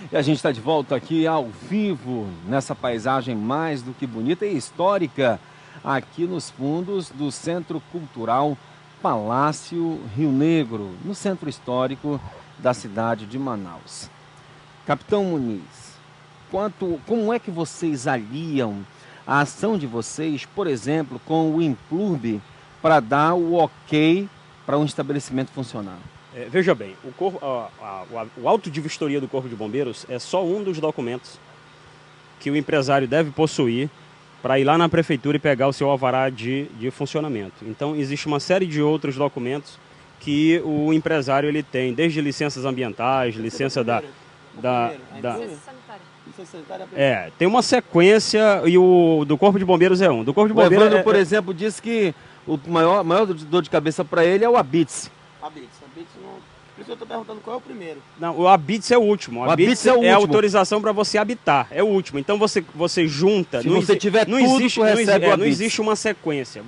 E a gente está de volta aqui ao vivo, nessa paisagem mais do que bonita e histórica, aqui nos fundos do Centro Cultural Palácio Rio Negro, no centro histórico da cidade de Manaus. Capitão Muniz, como é que vocês aliam a ação de vocês, por exemplo, com o Implurb, para dar o ok para um estabelecimento funcionar? Veja bem, o auto de vistoria do Corpo de Bombeiros é só um dos documentos que o empresário deve possuir para ir lá na prefeitura e pegar o seu alvará de funcionamento. Então, existe uma série de outros documentos que o empresário ele tem, desde licenças ambientais, licença tem uma sequência e o do Corpo de Bombeiros é um. Do Corpo de Bombeiros, Evandro, por exemplo, disse que o maior dor de cabeça para ele é o ABITS. Por isso eu estou perguntando qual é o primeiro. Não, o ABITS é o último. O ABITS é a autorização para você habitar. É o último. Então você junta. Se você tiver tudo, recebe o ABITS. Não existe uma sequência.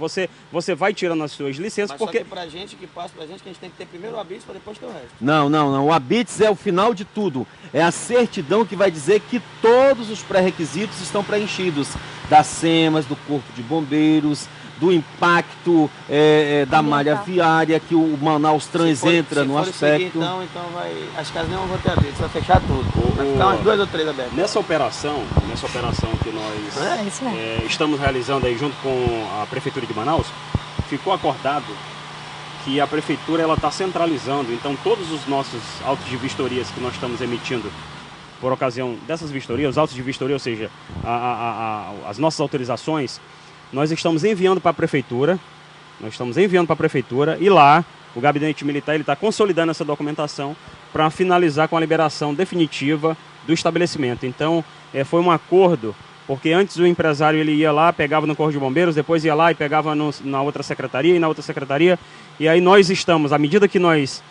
Você vai tirando as suas licenças. Mas porque só que pra gente, que passa pra gente, que a gente tem que ter primeiro o ABITS para depois ter o resto. Não. O ABITS é o final de tudo. É a certidão que vai dizer que todos os pré-requisitos estão preenchidos. Das SEMAS, do Corpo de Bombeiros, do impacto da malha viária, que o Manaus Trans entra no aspecto. Seguir, então as casas não vão ter ABITS, vai fechar tudo. Vai ficar umas 2 ou 3 abertas. Nessa operação que nós estamos realizando aí junto com a Prefeitura de Manaus, ficou acordado que a Prefeitura está centralizando, então todos os nossos autos de vistorias que nós estamos emitindo por ocasião dessas vistorias, os autos de vistoria, ou seja, as nossas autorizações, nós estamos enviando para a Prefeitura, e lá o Gabinete Militar está consolidando essa documentação para finalizar com a liberação definitiva do estabelecimento. Então, foi um acordo, porque antes o empresário ele ia lá, pegava no Corpo de Bombeiros, depois ia lá e pegava na outra secretaria, e aí nós estamos, à medida que nós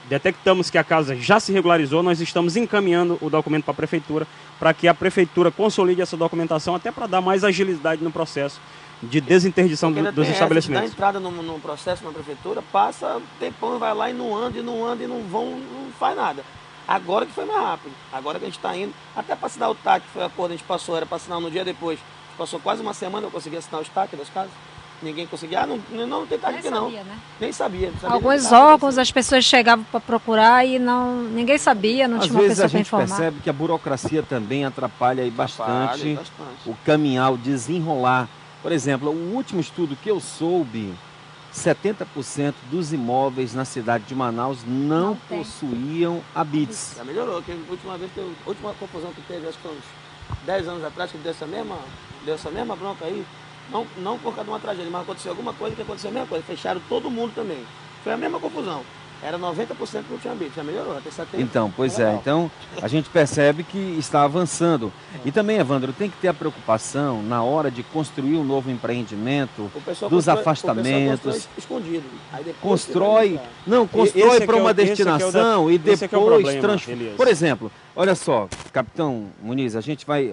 detectamos que a casa já se regularizou, nós estamos encaminhando o documento para a Prefeitura, para que a Prefeitura consolide essa documentação, até para dar mais agilidade no processo de desinterdição dos estabelecimentos. Da entrada no processo na Prefeitura, passa tempão, vai lá e não faz nada. Agora que foi mais rápido, agora que a gente está indo, até para assinar o TAC, que foi o acordo, a gente passou, era para assinar no dia depois, passou quase uma semana, eu consegui assinar os TAC das casas. Ninguém conseguia. Não tem TAC aqui não. Né? Nem sabia. Alguns órgãos, as pessoas chegavam para procurar e ninguém sabia, não tinha uma pessoa para informar. Às vezes a gente percebe que a burocracia também atrapalha aí bastante o caminhar, o desenrolar. Por exemplo, o último estudo que eu soube, 70% dos imóveis na cidade de Manaus não possuíam ABITS. Já melhorou, que a última confusão que teve, acho que uns 10 anos atrás, que deu essa mesma bronca aí. Não por causa de uma tragédia, mas aconteceu alguma coisa que aconteceu a mesma coisa. Fecharam todo mundo também. Foi a mesma confusão. Era 90% que não tinha ABITS, já melhorou, até 70%. Então, pois é. Então, a gente percebe que está avançando. E também, Evandro, tem que ter a preocupação na hora de construir um novo empreendimento, dos afastamentos. Escondido. Aí constrói para uma destinação e depois transforma. Por exemplo, olha só, Capitão Muniz, a gente vai...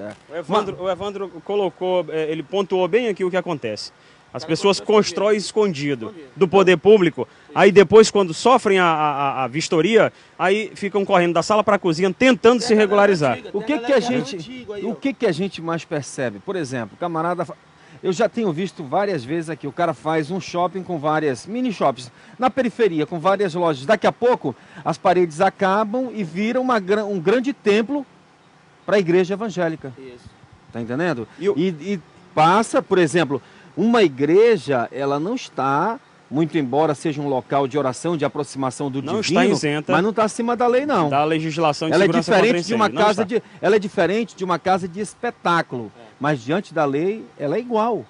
O Evandro colocou, ele pontuou bem aqui o que acontece. As pessoas constroem escondido do poder público, aí depois quando sofrem a vistoria, aí ficam correndo da sala para a cozinha tentando se regularizar. O que a gente mais percebe? Por exemplo, camarada... Eu já tenho visto várias vezes aqui, o cara faz um shopping com várias mini shops na periferia, com várias lojas. Daqui a pouco as paredes acabam e viram um grande templo para a igreja evangélica. Isso. Tá entendendo? E passa, por exemplo... Uma igreja, ela não está, muito embora seja um local de oração, de aproximação do divino, está isenta, mas não está acima da lei, não. Da legislação de ela segurança contra incêndio. Ela é diferente de uma casa de espetáculo, mas diante da lei, ela é igual.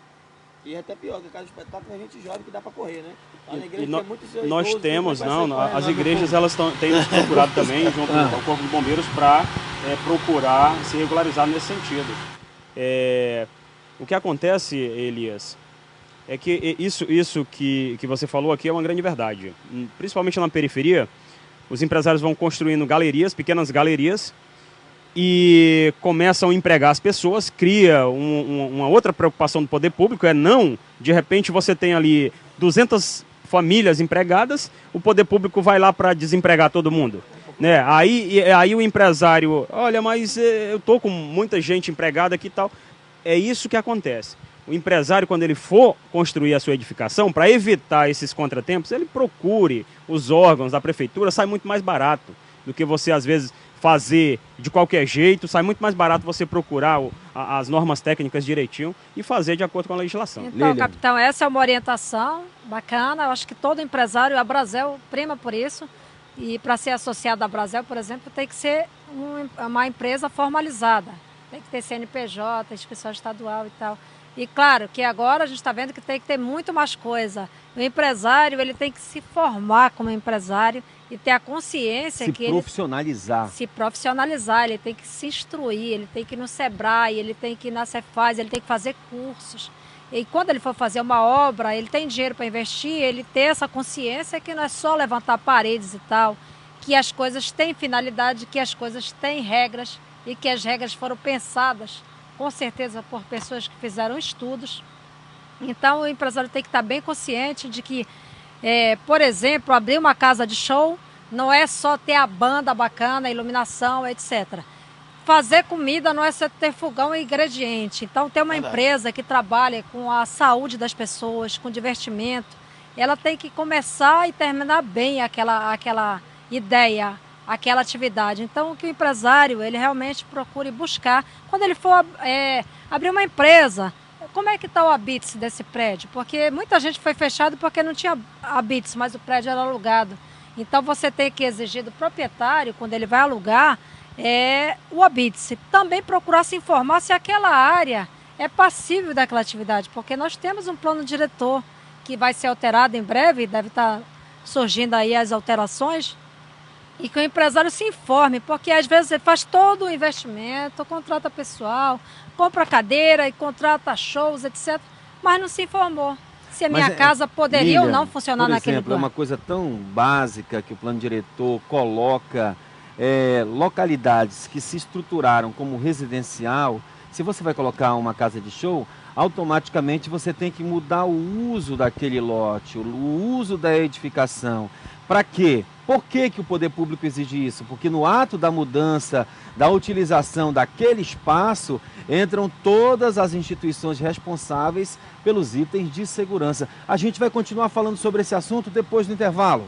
E é até pior, que a casa de espetáculo a gente jovem que dá para correr, né? Nós temos, as igrejas elas têm nos procurado também, junto ao Corpo de Bombeiros, para procurar se regularizar nesse sentido. O que acontece, Elias, é que isso que você falou aqui é uma grande verdade. Principalmente na periferia, os empresários vão construindo galerias, pequenas galerias, e começam a empregar as pessoas, cria uma outra preocupação do poder público, de repente você tem ali 200 famílias empregadas, o poder público vai lá para desempregar todo mundo. né? Aí o empresário, olha, mas eu tô com muita gente empregada aqui e tal. É isso que acontece. O empresário, quando ele for construir a sua edificação, para evitar esses contratempos, ele procure os órgãos da prefeitura, sai muito mais barato do que você, às vezes, fazer de qualquer jeito, sai muito mais barato você procurar as normas técnicas direitinho e fazer de acordo com a legislação. Então, Lilian, capitão, essa é uma orientação bacana, eu acho que todo empresário, a Brasel prima por isso, e para ser associado à Brasel, por exemplo, tem que ser uma empresa formalizada, tem que ter CNPJ, inscrição estadual e tal. E claro que agora a gente está vendo que tem que ter muito mais coisa. O empresário, ele tem que se formar como empresário e ter a consciência que profissionalizar. Se profissionalizar, ele tem que se instruir, ele tem que ir no Sebrae, ele tem que ir na Cefaz, ele tem que fazer cursos. E quando ele for fazer uma obra, ele tem dinheiro para investir, ele ter essa consciência que não é só levantar paredes e tal, que as coisas têm finalidade, que as coisas têm regras e que as regras foram pensadas com certeza por pessoas que fizeram estudos. Então o empresário tem que estar bem consciente de que, por exemplo, abrir uma casa de show não é só ter a banda bacana, a iluminação, etc. Fazer comida não é só ter fogão e ingrediente. Então ter uma empresa que trabalha com a saúde das pessoas, com divertimento, ela tem que começar e terminar bem aquela ideia, aquela atividade. Então, que o empresário, ele realmente procure buscar, quando ele for abrir uma empresa, como é que está o habite desse prédio? Porque muita gente foi fechado porque não tinha habite, mas o prédio era alugado. Então, você tem que exigir do proprietário, quando ele vai alugar, o habite. Também procurar se informar se aquela área é passível daquela atividade, porque nós temos um plano diretor que vai ser alterado em breve, deve estar surgindo aí as alterações, e que o empresário se informe, porque às vezes ele faz todo o investimento, contrata pessoal, compra cadeira e contrata shows, etc., mas não se informou se a minha casa poderia ou não funcionar naquele lugar. Por exemplo, é uma coisa tão básica que o plano diretor coloca, localidades que se estruturaram como residencial. Se você vai colocar uma casa de show, automaticamente você tem que mudar o uso daquele lote, o uso da edificação. Para quê? Por que que o poder público exige isso? Porque no ato da mudança, da utilização daquele espaço, entram todas as instituições responsáveis pelos itens de segurança. A gente vai continuar falando sobre esse assunto depois do intervalo.